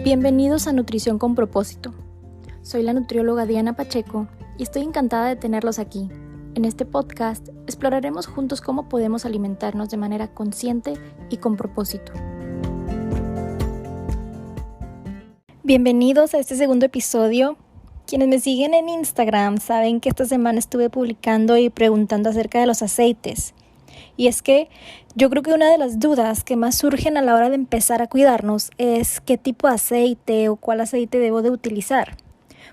Bienvenidos a Nutrición con Propósito. Soy la nutrióloga Diana Pacheco y estoy encantada de tenerlos aquí. En este podcast exploraremos juntos cómo podemos alimentarnos de manera consciente y con propósito. Bienvenidos a este segundo episodio. Quienes me siguen en Instagram saben que esta semana estuve publicando y preguntando acerca de los aceites. Y es que yo creo que una de las dudas que más surgen a la hora de empezar a cuidarnos es qué tipo de aceite o cuál aceite debo de utilizar.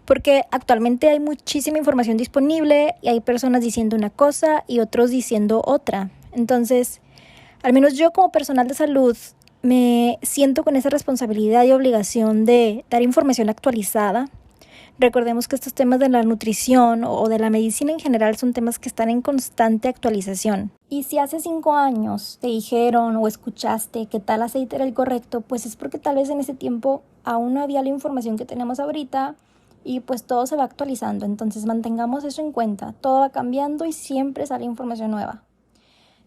Porque actualmente hay muchísima información disponible y hay personas diciendo una cosa y otros diciendo otra. Entonces, al menos yo como personal de salud me siento con esa responsabilidad y obligación de dar información actualizada. Recordemos que estos temas de la nutrición o de la medicina en general son temas que están en constante actualización. Y si hace 5 años te dijeron o escuchaste que tal aceite era el correcto, pues es porque tal vez en ese tiempo aún no había la información que tenemos ahorita y pues todo se va actualizando. Entonces mantengamos eso en cuenta. Todo va cambiando y siempre sale información nueva.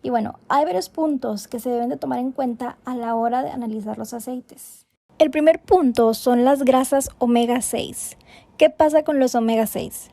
Y bueno, hay varios puntos que se deben de tomar en cuenta a la hora de analizar los aceites. El primer punto son las grasas omega 6. ¿Qué pasa con los omega 6?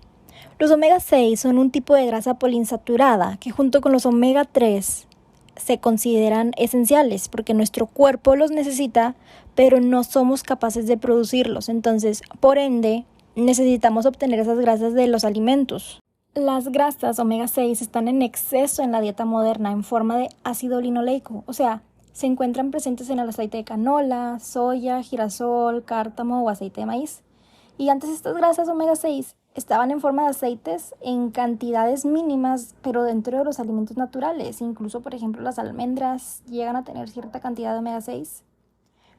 Los omega 6 son un tipo de grasa poliinsaturada que junto con los omega 3 se consideran esenciales porque nuestro cuerpo los necesita, pero no somos capaces de producirlos. Entonces, por ende, necesitamos obtener esas grasas de los alimentos. Las grasas omega 6 están en exceso en la dieta moderna en forma de ácido linoleico, o sea, se encuentran presentes en el aceite de canola, soya, girasol, cártamo o aceite de maíz. Y antes estas grasas omega 6 estaban en forma de aceites en cantidades mínimas, pero dentro de los alimentos naturales. Incluso, por ejemplo, las almendras llegan a tener cierta cantidad de omega 6.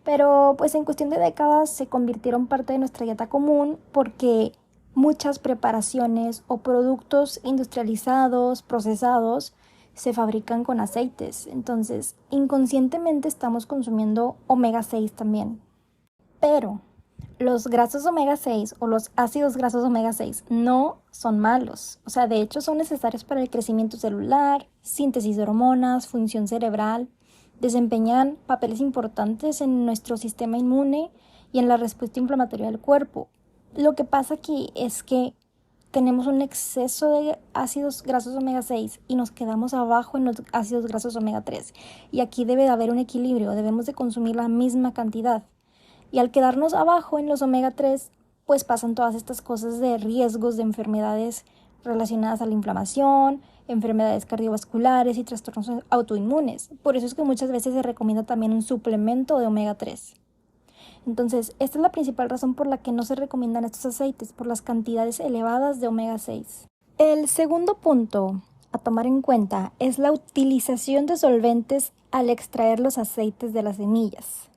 Pero pues en cuestión de décadas se convirtieron parte de nuestra dieta común porque muchas preparaciones o productos industrializados, procesados, se fabrican con aceites. Entonces, inconscientemente estamos consumiendo omega 6 también. Pero los grasos omega 6 o los ácidos grasos omega 6 no son malos. O sea, de hecho son necesarios para el crecimiento celular, síntesis de hormonas, función cerebral. Desempeñan papeles importantes en nuestro sistema inmune y en la respuesta inflamatoria del cuerpo. Lo que pasa aquí es que tenemos un exceso de ácidos grasos omega 6 y nos quedamos abajo en los ácidos grasos omega 3. Y aquí debe de haber un equilibrio, debemos de consumir la misma cantidad. Y al quedarnos abajo en los omega 3, pues pasan todas estas cosas de riesgos de enfermedades relacionadas a la inflamación, enfermedades cardiovasculares y trastornos autoinmunes. Por eso es que muchas veces se recomienda también un suplemento de omega 3. Entonces, esta es la principal razón por la que no se recomiendan estos aceites, por las cantidades elevadas de omega 6. El segundo punto a tomar en cuenta es la utilización de solventes al extraer los aceites de las semillas.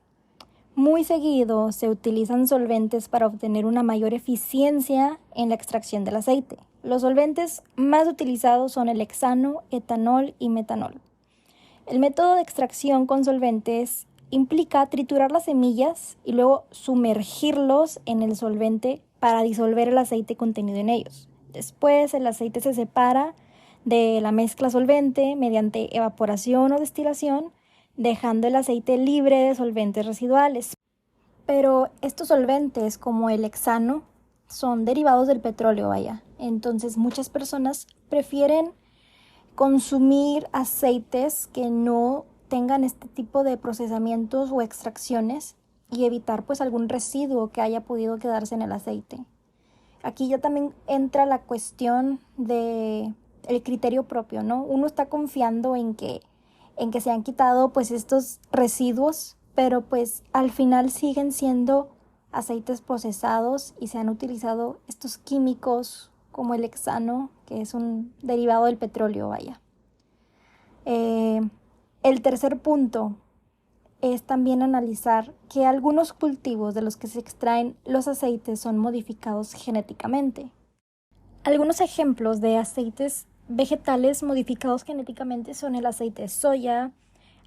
Muy seguido se utilizan solventes para obtener una mayor eficiencia en la extracción del aceite. Los solventes más utilizados son el hexano, etanol y metanol. El método de extracción con solventes implica triturar las semillas y luego sumergirlos en el solvente para disolver el aceite contenido en ellos. Después el aceite se separa de la mezcla solvente mediante evaporación o destilación, dejando el aceite libre de solventes residuales. Pero estos solventes, como el hexano, son derivados del petróleo, Entonces muchas personas prefieren consumir aceites que no tengan este tipo de procesamientos o extracciones y evitar pues algún residuo que haya podido quedarse en el aceite. Aquí ya también entra la cuestión de el criterio propio, ¿no? Uno está confiando en que se han quitado pues estos residuos, pero pues al final siguen siendo aceites procesados y se han utilizado estos químicos como el hexano, que es un derivado del petróleo, El tercer punto es también analizar que algunos cultivos de los que se extraen los aceites son modificados genéticamente. Algunos ejemplos de aceites vegetales modificados genéticamente son el aceite de soya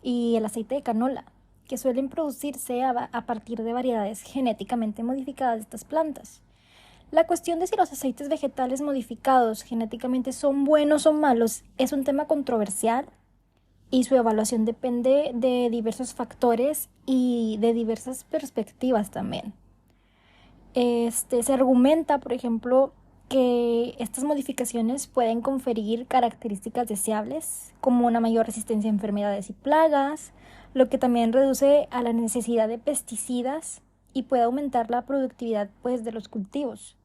y el aceite de canola, que suelen producirse a partir de variedades genéticamente modificadas de estas plantas. La cuestión de si los aceites vegetales modificados genéticamente son buenos o malos es un tema controversial y su evaluación depende de diversos factores y de diversas perspectivas también. Se argumenta, por ejemplo, que estas modificaciones pueden conferir características deseables, como una mayor resistencia a enfermedades y plagas, lo que también reduce a la necesidad de pesticidas y puede aumentar la productividad pues, de los cultivos.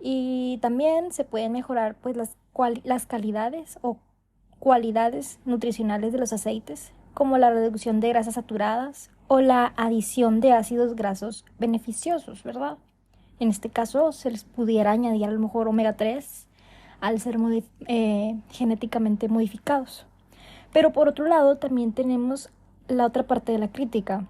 Y también se pueden mejorar pues, las calidades o cualidades nutricionales de los aceites, como la reducción de grasas saturadas o la adición de ácidos grasos beneficiosos, ¿verdad? En este caso se les pudiera añadir a lo mejor omega 3 al ser genéticamente modificados. Pero por otro lado también tenemos la otra parte de la crítica,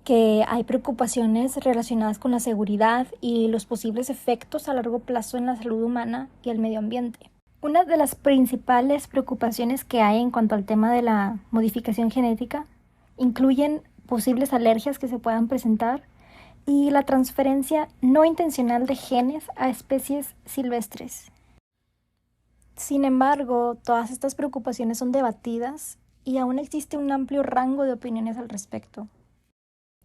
que hay preocupaciones relacionadas con la seguridad y los posibles efectos a largo plazo en la salud humana y el medio ambiente. Una de las principales preocupaciones que hay en cuanto al tema de la modificación genética incluyen posibles alergias que se puedan presentar y la transferencia no intencional de genes a especies silvestres. Sin embargo, todas estas preocupaciones son debatidas y aún existe un amplio rango de opiniones al respecto.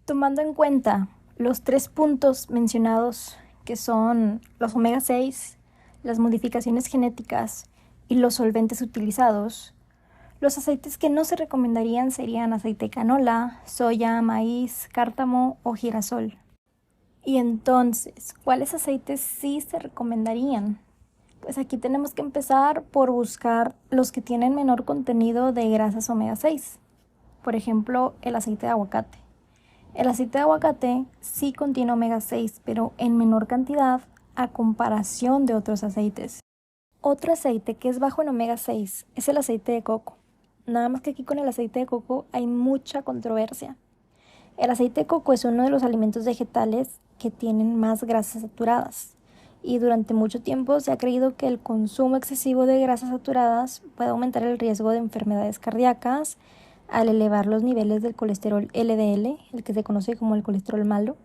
Tomando en cuenta los 3 puntos mencionados, que son los omega 6, las modificaciones genéticas y los solventes utilizados, los aceites que no se recomendarían serían aceite de canola, soya, maíz, cártamo o girasol. Y entonces, ¿cuáles aceites sí se recomendarían? Pues aquí tenemos que empezar por buscar los que tienen menor contenido de grasas omega 6. Por ejemplo, el aceite de aguacate. El aceite de aguacate sí contiene omega 6, pero en menor cantidad a comparación de otros aceites. Otro aceite que es bajo en omega 6 es el aceite de coco. Nada más que aquí con el aceite de coco hay mucha controversia. El aceite de coco es uno de los alimentos vegetales que tienen más grasas saturadas. Y durante mucho tiempo se ha creído que el consumo excesivo de grasas saturadas puede aumentar el riesgo de enfermedades cardíacas al elevar los niveles del colesterol LDL, el que se conoce como el colesterol malo.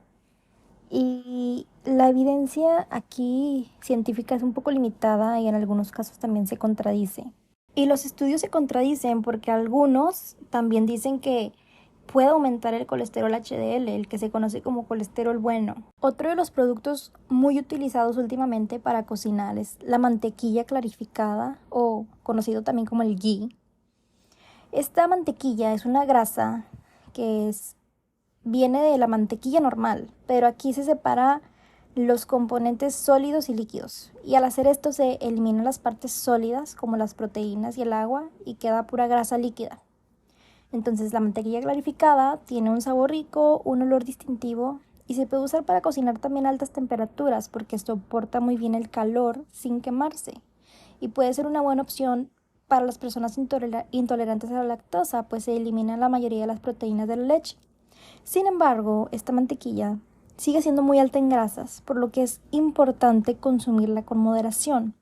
Y la evidencia aquí científica es un poco limitada y en algunos casos también se contradice. Y los estudios se contradicen porque algunos también dicen que puede aumentar el colesterol HDL, el que se conoce como colesterol bueno. Otro de los productos muy utilizados últimamente para cocinar es la mantequilla clarificada o conocido también como el ghee. Esta mantequilla es una grasa que viene de la mantequilla normal, pero aquí se separa los componentes sólidos y líquidos. Y al hacer esto se eliminan las partes sólidas como las proteínas y el agua y queda pura grasa líquida. Entonces la mantequilla clarificada tiene un sabor rico, un olor distintivo y se puede usar para cocinar también a altas temperaturas porque soporta muy bien el calor sin quemarse. Y puede ser una buena opción para las personas intolerantes a la lactosa, pues se eliminan la mayoría de las proteínas de la leche. Sin embargo, esta mantequilla sigue siendo muy alta en grasas, por lo que es importante consumirla con moderación.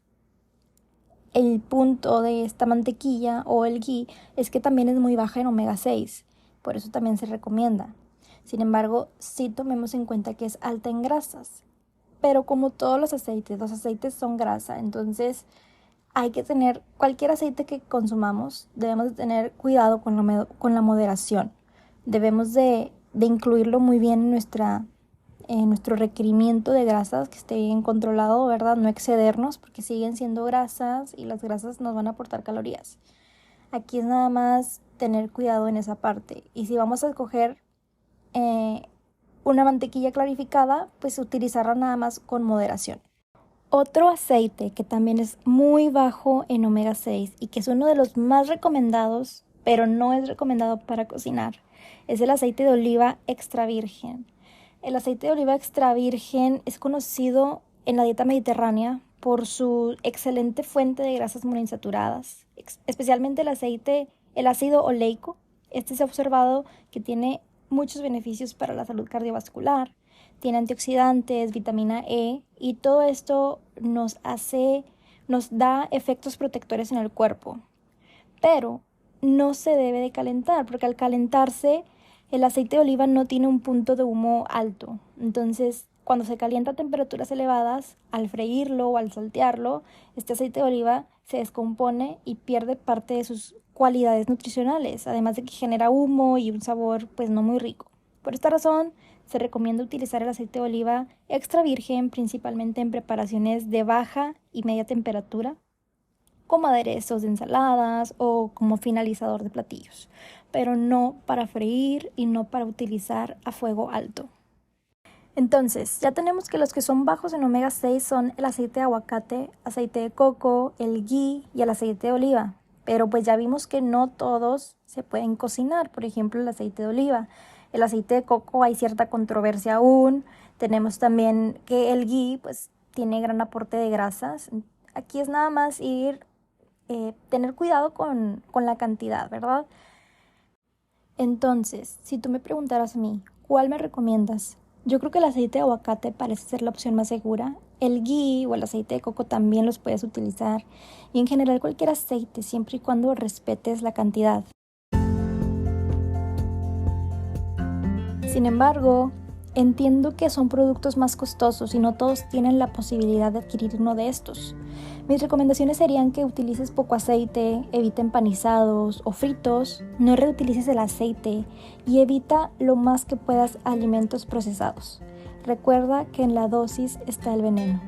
El punto de esta mantequilla o el ghee es que también es muy baja en omega 6, por eso también se recomienda. Sin embargo, sí tomemos en cuenta que es alta en grasas. Pero como todos los aceites son grasa, entonces hay que tener, cualquier aceite que consumamos, debemos de tener cuidado con la moderación. Debemos de incluirlo muy bien en nuestro requerimiento de grasas, que esté bien controlado, ¿verdad? No excedernos porque siguen siendo grasas y las grasas nos van a aportar calorías. Aquí es nada más tener cuidado en esa parte. Y si vamos a escoger una mantequilla clarificada, pues utilizarla nada más con moderación. Otro aceite que también es muy bajo en omega 6 y que es uno de los más recomendados, pero no es recomendado para cocinar, es el aceite de oliva extra virgen. El aceite de oliva extra virgen es conocido en la dieta mediterránea por su excelente fuente de grasas monoinsaturadas, especialmente el ácido oleico. Este se ha observado que tiene muchos beneficios para la salud cardiovascular. Tiene antioxidantes, vitamina E y todo esto nos da efectos protectores en el cuerpo. Pero no se debe de calentar porque al calentarse el aceite de oliva no tiene un punto de humo alto. Entonces, cuando se calienta a temperaturas elevadas, al freírlo o al saltearlo, este aceite de oliva se descompone y pierde parte de sus cualidades nutricionales, además de que genera humo y un sabor pues no muy rico. Por esta razón, se recomienda utilizar el aceite de oliva extra virgen principalmente en preparaciones de baja y media temperatura, como aderezos de ensaladas o como finalizador de platillos, pero no para freír y no para utilizar a fuego alto. Entonces, ya tenemos que los que son bajos en omega 6 son el aceite de aguacate, aceite de coco, el ghee y el aceite de oliva. Pero pues ya vimos que no todos se pueden cocinar, por ejemplo el aceite de oliva. El aceite de coco hay cierta controversia aún. Tenemos también que el ghee pues tiene gran aporte de grasas. Aquí es nada más tener cuidado con la cantidad, ¿verdad? Entonces, si tú me preguntaras a mí, ¿cuál me recomiendas? Yo creo que el aceite de aguacate parece ser la opción más segura. El ghee o el aceite de coco también los puedes utilizar. Y en general cualquier aceite, siempre y cuando respetes la cantidad. Sin embargo, entiendo que son productos más costosos y no todos tienen la posibilidad de adquirir uno de estos. Mis recomendaciones serían que utilices poco aceite, evita empanizados o fritos, no reutilices el aceite y evita lo más que puedas alimentos procesados. Recuerda que en la dosis está el veneno.